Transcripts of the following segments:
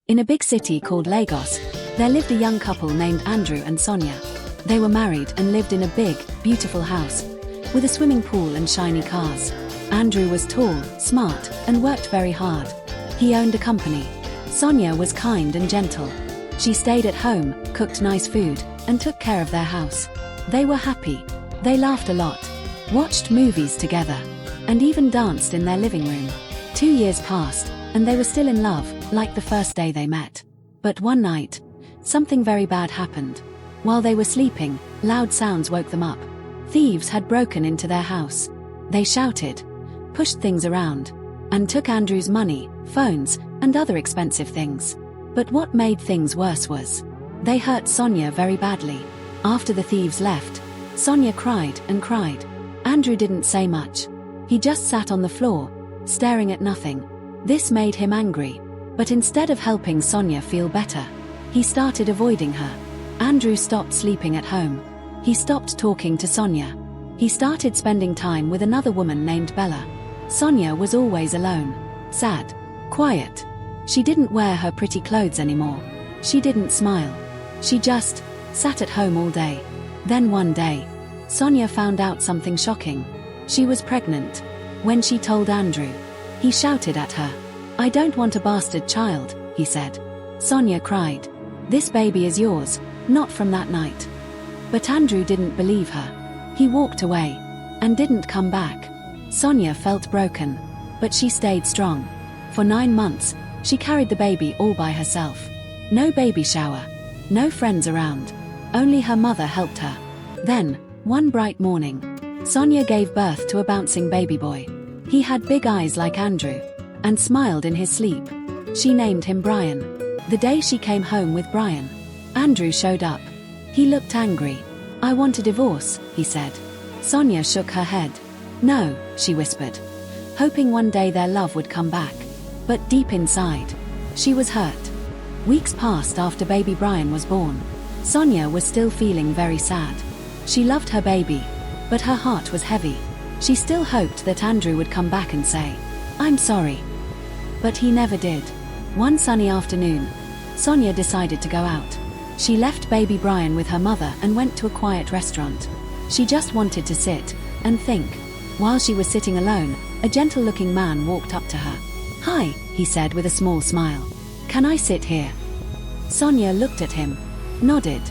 In a big city called Lagos, there lived a young couple named Andrew and Sonia. They were married and lived in a big, beautiful house, with a swimming pool and shiny cars. Andrew was tall, smart, and worked very hard. He owned a company. Sonia was kind and gentle. She stayed at home, cooked nice food, and took care of their house. They were happy. They laughed a lot, watched movies together, and even danced in their living room. 2 years passed, and they were still in love, like the first day they met. But one night, something very bad happened. While they were sleeping, loud sounds woke them up. Thieves had broken into their house. They shouted, pushed things around, and took Andrew's money, phones, and other expensive things. But what made things worse was, they hurt Sonia very badly. After the thieves left, Sonia cried and cried. Andrew didn't say much. He just sat on the floor, staring at nothing. This made him angry. But instead of helping Sonia feel better, he started avoiding her. Andrew stopped sleeping at home. He stopped talking to Sonia. He started spending time with another woman named Bella. Sonia was always alone, sad, quiet. She didn't wear her pretty clothes anymore. She didn't smile. She just sat at home all day. Then one day, Sonia found out something shocking. She was pregnant. When she told Andrew, he shouted at her. "I don't want a bastard child," he said. Sonia cried. "This baby is yours, not from that night." But Andrew didn't believe her. He walked away and didn't come back. Sonia felt broken, but she stayed strong. For 9 months, she carried the baby all by herself. No baby shower, no friends around. Only her mother helped her. Then, one bright morning, Sonia gave birth to a bouncing baby boy. He had big eyes like Andrew, and smiled in his sleep. She named him Brian. The day she came home with Brian, Andrew showed up. He looked angry. "I want a divorce," he said. Sonia shook her head. "No," she whispered, hoping one day their love would come back. But deep inside, she was hurt. Weeks passed after baby Brian was born. Sonia was still feeling very sad. She loved her baby, but her heart was heavy. She still hoped that Andrew would come back and say, "I'm sorry." But he never did. One sunny afternoon, Sonia decided to go out. She left baby Brian with her mother and went to a quiet restaurant. She just wanted to sit and think. While she was sitting alone, a gentle-looking man walked up to her. "Hi," he said with a small smile. "Can I sit here?" Sonia looked at him, nodded,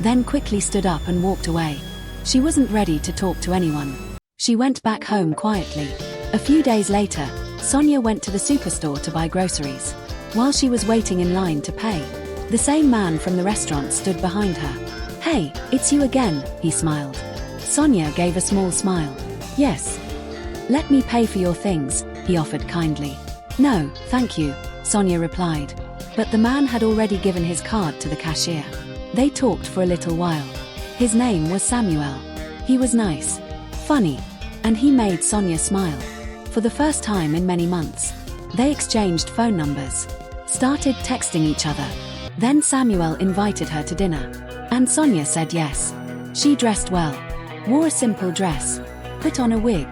then quickly stood up and walked away. She wasn't ready to talk to anyone. She went back home quietly. A few days later, Sonia went to the superstore to buy groceries. While she was waiting in line to pay, the same man from the restaurant stood behind her. "Hey, it's you again," he smiled. Sonia gave a small smile. "Yes. Let me pay for your things," he offered kindly. "No, thank you," Sonia replied. But the man had already given his card to the cashier. They talked for a little while. His name was Samuel. He was nice, funny, and he made Sonia smile. For the first time in many months, they exchanged phone numbers, started texting each other. Then Samuel invited her to dinner, and Sonia said yes. She dressed well, wore a simple dress, put on a wig,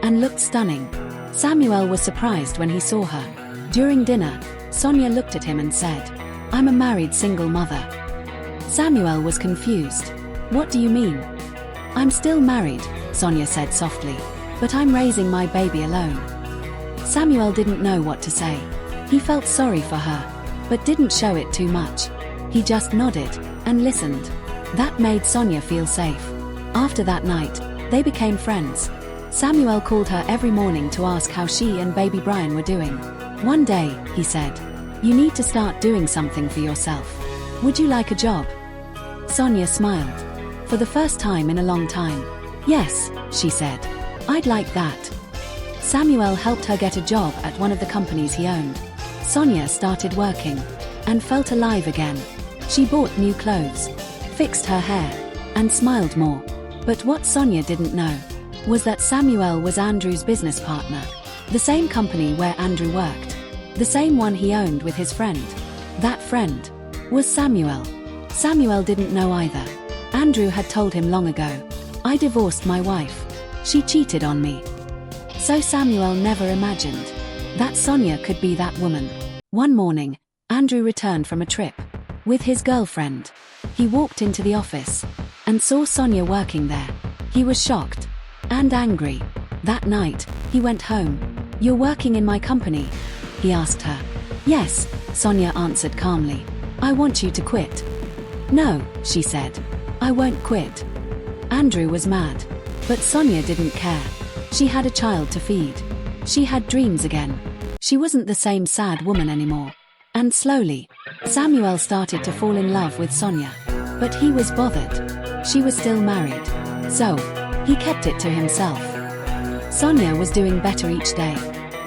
and looked stunning. Samuel was surprised when he saw her. During dinner, Sonia looked at him and said, "I'm a married single mother." Samuel was confused. "What do you mean?" "I'm still married," Sonia said softly, "but I'm raising my baby alone." Samuel didn't know what to say. He felt sorry for her, but didn't show it too much. He just nodded and listened. That made Sonia feel safe. After that night, they became friends. Samuel called her every morning to ask how she and baby Brian were doing. One day, he said, "You need to start doing something for yourself. Would you like a job?" Sonia smiled. For the first time in a long time. "Yes," she said. "I'd like that." Samuel helped her get a job at one of the companies he owned. Sonia started working and felt alive again. She bought new clothes, fixed her hair, and smiled more. But what Sonia didn't know was that Samuel was Andrew's business partner. The same company where Andrew worked. The same one he owned with his friend. That friend was Samuel. Samuel didn't know either. Andrew had told him long ago, "I divorced my wife. She cheated on me." So Samuel never imagined that Sonia could be that woman. One morning, Andrew returned from a trip with his girlfriend. He walked into the office and saw Sonia working there. He was shocked and angry. That night, he went home. "You're working in my company?" he asked her. "Yes," Sonia answered calmly. "I want you to quit." "No," she said. "I won't quit." Andrew was mad. But Sonia didn't care. She had a child to feed. She had dreams again. She wasn't the same sad woman anymore. And slowly, Samuel started to fall in love with Sonia. But he was bothered. She was still married. So, he kept it to himself. Sonia was doing better each day.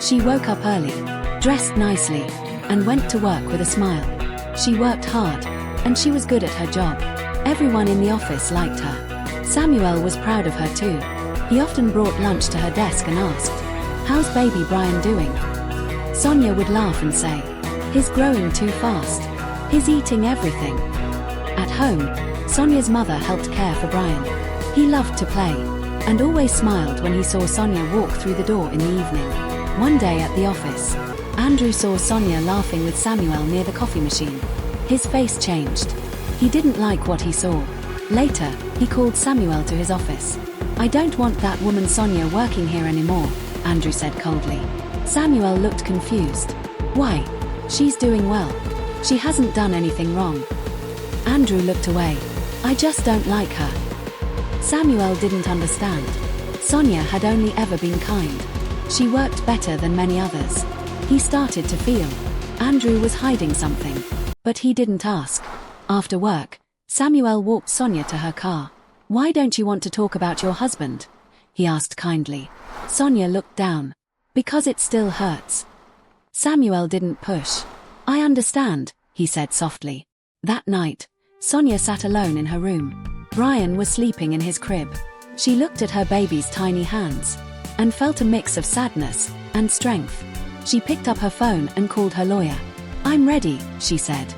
She woke up early, dressed nicely, and went to work with a smile. She worked hard, and she was good at her job. Everyone in the office liked her. Samuel was proud of her too. He often brought lunch to her desk and asked, "How's baby Brian doing?" Sonia would laugh and say, "He's growing too fast. He's eating everything." At home, Sonia's mother helped care for Brian. He loved to play, and always smiled when he saw Sonia walk through the door in the evening. One day at the office, Andrew saw Sonia laughing with Samuel near the coffee machine. His face changed. He didn't like what he saw. Later, he called Samuel to his office. "I don't want that woman Sonia working here anymore," Andrew said coldly. Samuel looked confused. "Why? She's doing well. She hasn't done anything wrong." Andrew looked away. "I just don't like her." Samuel didn't understand. Sonia had only ever been kind. She worked better than many others. He started to feel Andrew was hiding something, but he didn't ask. After work, Samuel walked Sonia to her car. "Why don't you want to talk about your husband?" he asked kindly. Sonia looked down. "Because it still hurts." Samuel didn't push. "I understand," he said softly. That night, Sonia sat alone in her room. Brian was sleeping in his crib. She looked at her baby's tiny hands and felt a mix of sadness and strength. She picked up her phone and called her lawyer. "I'm ready," she said.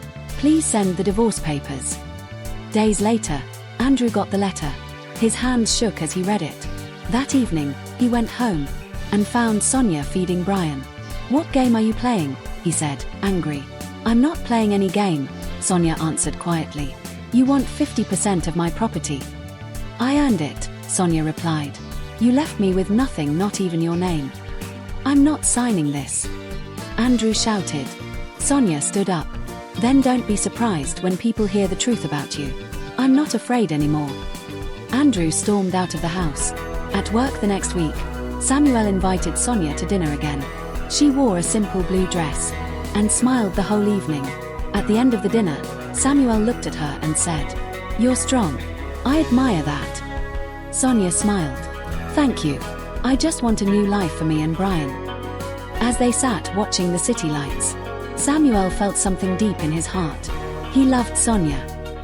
"Please send the divorce papers." Days later, Andrew got the letter. His hands shook as he read it. That evening, he went home and found Sonia feeding Brian. "What game are you playing?" he said, angry. "I'm not playing any game," Sonia answered quietly. "You want 50% of my property." "I earned it," Sonia replied. "You left me with nothing, not even your name." "I'm not signing this," Andrew shouted. Sonia stood up. "Then don't be surprised when people hear the truth about you. I'm not afraid anymore." Andrew stormed out of the house. At work the next week, Samuel invited Sonia to dinner again. She wore a simple blue dress and smiled the whole evening. At the end of the dinner, Samuel looked at her and said, "You're strong. I admire that." Sonia smiled. "Thank you. I just want a new life for me and Brian." As they sat watching the city lights, Samuel felt something deep in his heart. He loved Sonia.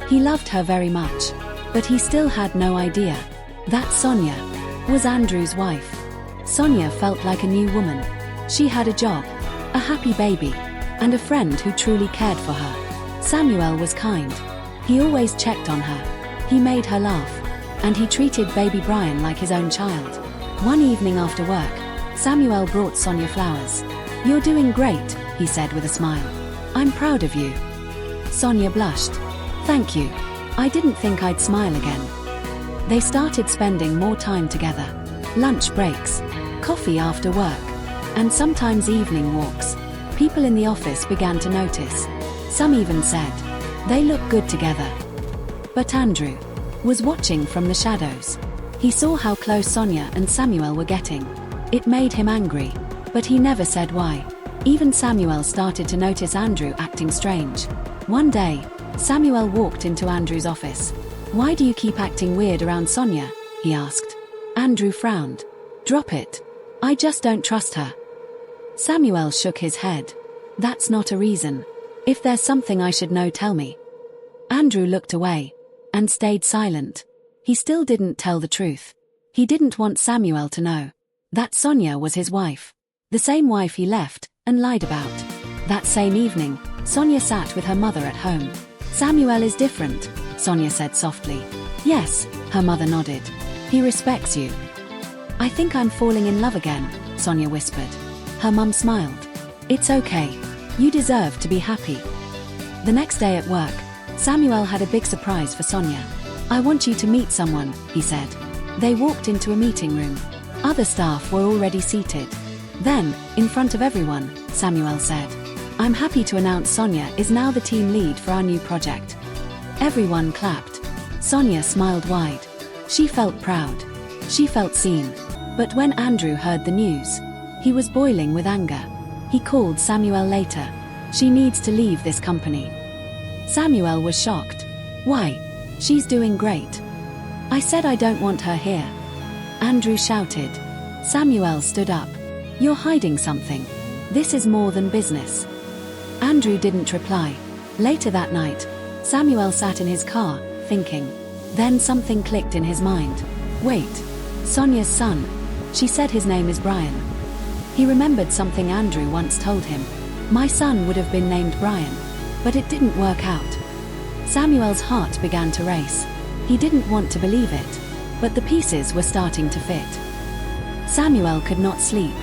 He loved her very much. But he still had no idea that Sonia was Andrew's wife. Sonia felt like a new woman. She had a job, a happy baby, and a friend who truly cared for her. Samuel was kind. He always checked on her. He made her laugh. And he treated baby Brian like his own child. One evening after work, Samuel brought Sonia flowers. "You're doing great," he said with a smile. "I'm proud of you." Sonia blushed. "Thank you. I didn't think I'd smile again." They started spending more time together. Lunch breaks, coffee after work, and sometimes evening walks. People in the office began to notice. Some even said, "They look good together." But Andrew was watching from the shadows. He saw how close Sonia and Samuel were getting. It made him angry, but he never said why. Even Samuel started to notice Andrew acting strange. One day, Samuel walked into Andrew's office. "Why do you keep acting weird around Sonia?" he asked. Andrew frowned. "Drop it. I just don't trust her." Samuel shook his head. "That's not a reason. If there's something I should know, tell me." Andrew looked away and stayed silent. He still didn't tell the truth. He didn't want Samuel to know that Sonia was his wife, the same wife he left and lied about. That same evening, Sonia sat with her mother at home. "Samuel is different," Sonia said softly. "Yes," her mother nodded. "He respects you." "I think I'm falling in love again," Sonia whispered. Her mum smiled. "It's okay. You deserve to be happy." The next day at work, Samuel had a big surprise for Sonia. "I want you to meet someone," he said. They walked into a meeting room. Other staff were already seated. Then, in front of everyone, Samuel said, "I'm happy to announce Sonia is now the team lead for our new project." Everyone clapped. Sonia smiled wide. She felt proud. She felt seen. But when Andrew heard the news, he was boiling with anger. He called Samuel later. "She needs to leave this company." Samuel was shocked. "Why? She's doing great." "I said I don't want her here," Andrew shouted. Samuel stood up. "You're hiding something. This is more than business." Andrew didn't reply. Later that night, Samuel sat in his car, thinking. Then something clicked in his mind. Wait, Sonia's son. She said his name is Brian. He remembered something Andrew once told him. "My son would have been named Brian." But it didn't work out. Samuel's heart began to race. He didn't want to believe it, but the pieces were starting to fit. Samuel could not sleep.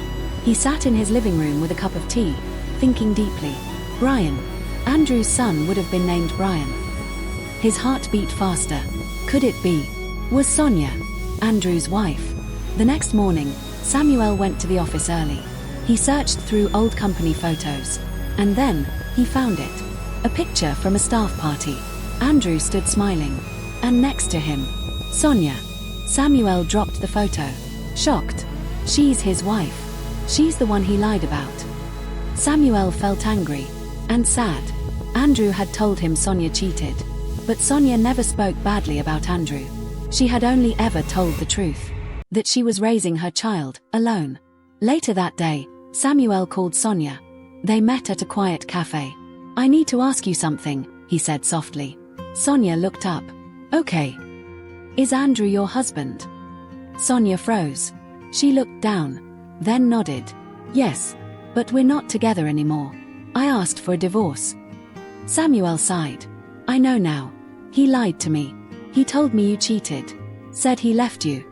He sat in his living room with a cup of tea, thinking deeply. Brian. Andrew's son would have been named Brian. His heart beat faster. Could it be? Was Sonia Andrew's wife? The next morning, Samuel went to the office early. He searched through old company photos. And then, he found it. A picture from a staff party. Andrew stood smiling. And next to him, Sonia. Samuel dropped the photo. Shocked. She's his wife. She's the one he lied about. Samuel felt angry. And sad. Andrew had told him Sonia cheated. But Sonia never spoke badly about Andrew. She had only ever told the truth. That she was raising her child, alone. Later that day, Samuel called Sonia. They met at a quiet cafe. "I need to ask you something," he said softly. Sonia looked up. "Okay. Is Andrew your husband?" Sonia froze. She looked down, then nodded. "Yes, but we're not together anymore. I asked for a divorce." Samuel sighed. "I know now. He lied to me. He told me you cheated. Said he left you."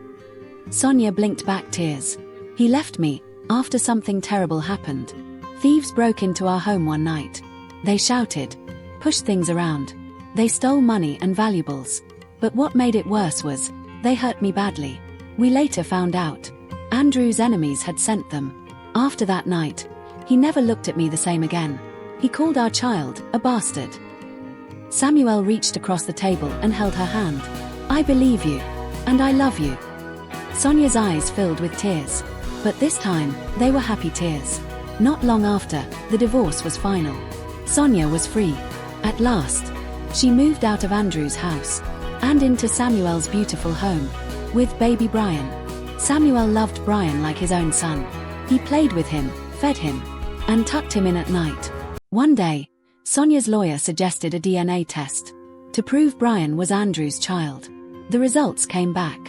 Sonia blinked back tears. "He left me, after something terrible happened. Thieves broke into our home one night. They shouted, pushed things around. They stole money and valuables. But what made it worse was, they hurt me badly. We later found out. Andrew's enemies had sent them. After that night, he never looked at me the same again. He called our child a bastard." Samuel reached across the table and held her hand. "I believe you. And I love you." Sonia's eyes filled with tears. But this time, they were happy tears. Not long after, the divorce was final. Sonia was free. At last. She moved out of Andrew's house. And into Samuel's beautiful home. With baby Brian. Samuel loved Brian like his own son. He played with him, fed him, and tucked him in at night. One day, Sonia's lawyer suggested a DNA test. To prove Brian was Andrew's child. The results came back.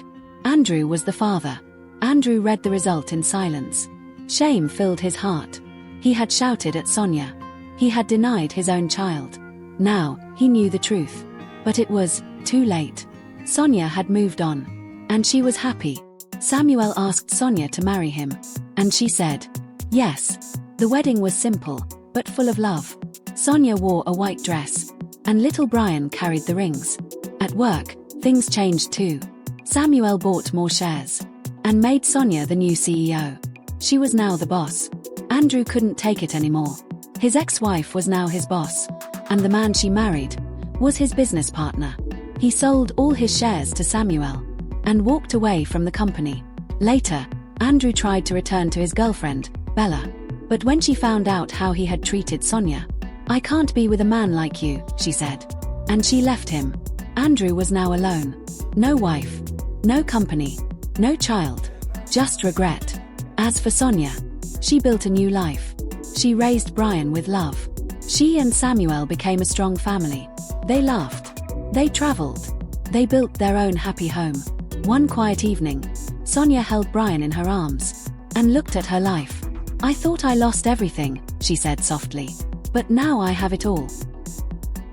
Andrew was the father. Andrew read the result in silence. Shame filled his heart. He had shouted at Sonia. He had denied his own child. Now, he knew the truth. But it was too late. Sonia had moved on. And she was happy. Samuel asked Sonia to marry him. And she said, yes. The wedding was simple, but full of love. Sonia wore a white dress. And little Brian carried the rings. At work, things changed too. Samuel bought more shares. And made Sonia the new CEO. She was now the boss. Andrew couldn't take it anymore. His ex-wife was now his boss. And the man she married was his business partner. He sold all his shares to Samuel. And walked away from the company. Later, Andrew tried to return to his girlfriend, Bella. But when she found out how he had treated Sonia, "I can't be with a man like you," she said. And she left him. Andrew was now alone. No wife. No company. No child. Just regret. As for Sonia, she built a new life. She raised Brian with love. She and Samuel became a strong family. They laughed. They traveled. They built their own happy home. One quiet evening, Sonia held Brian in her arms and looked at her life. "I thought I lost everything," she said softly. "But now I have it all."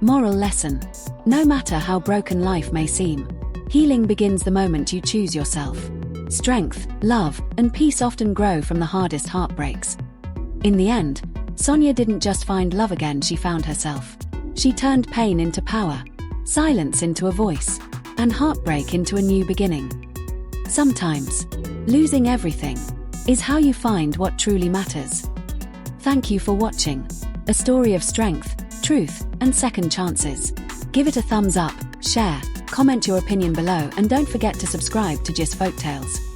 Moral lesson. No matter how broken life may seem, healing begins the moment you choose yourself. Strength, love, and peace often grow from the hardest heartbreaks. In the end, Sonia didn't just find love again, she found herself. She turned pain into power, silence into a voice, and heartbreak into a new beginning. Sometimes, losing everything is how you find what truly matters. Thank you for watching. A story of strength, truth, and second chances. Give it a thumbs up, share, comment your opinion below, and don't forget to subscribe to GissFolktales.